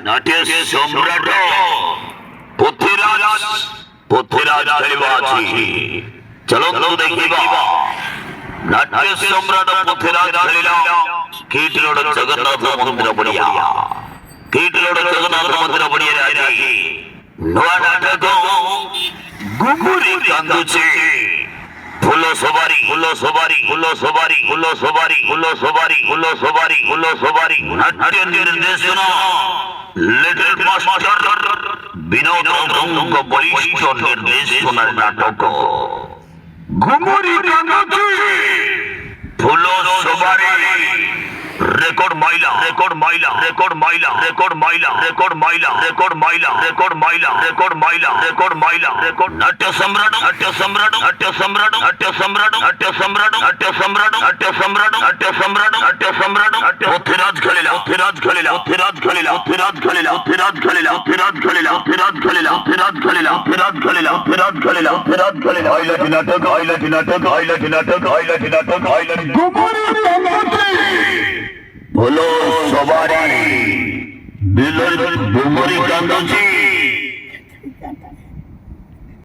নাট্য সম্রাট পৃথ্বীরাজ পৃথ্বীরাজ খেলিবা আছি চলো তো দেখিবা নাট্য সম্রাট পৃথ্বীরাজ খেলিলা কীর্তিলোড জগন্নাথ মন্দির পড়িয়া কীর্তিলোড জগন্নাথ মন্দির পড়িয়া আଜି নয়া নাটক গুগুরি কান্দুছে ফুলো সবারি ফুলো সবারি ফুলো সবারি ফুলো সবারি ফুলো সবারি ফুলো সবারি ফুলো সবারি নাট্য নির্দেশনা লিটল মাস্টার বিনোদ রঙ্গ বলিষ্ঠ নির্দেশনার নাটক গুগুরি কান্দুছে ফুলো সবারি রেকর্ড মাইলা রেকর্ড মাইলা রেকর্ড মাইলা রেকর্ড মাইলা রেকর্ড মাইলা রেকর্ড মাইলা রেকর্ড মাইলা রেকর্ড মাইলা রেকর্ড মাইলা রেকর্ড নাট্য সম্রাট নাট্য সম্রাট নাট্য সম্রাট নাট্য সম্রাট নাট্য সম্রাট নাট্য সম্রাট নাট্য সম্রাট নাট্য সম্রাট নাট্য সম্রাট পৃথ্বীরাজ খেলিলা পৃথ্বীরাজ খেলিলা পৃথ্বীরাজ খেলিলা পৃথ্বীরাজ খেলিলা পৃথ্বীরাজ খেলিলা পৃথ্বীরাজ খেলিলা পৃথ্বীরাজ খেলিলা পৃথ্বীরাজ খেলিলা পৃথ্বীরাজ খেলিলা পৃথ্বীরাজ খেলিলা পৃথ্বীরাজ খেলিলা হাইলাইট নাটক হাইলাইট নাটক হাইলাইট নাটক হাইলাইট নাটক হাইলাইট গুগুরি কান্দুছে ফুলো সবারি বিলের গুগুরি কান্দুছে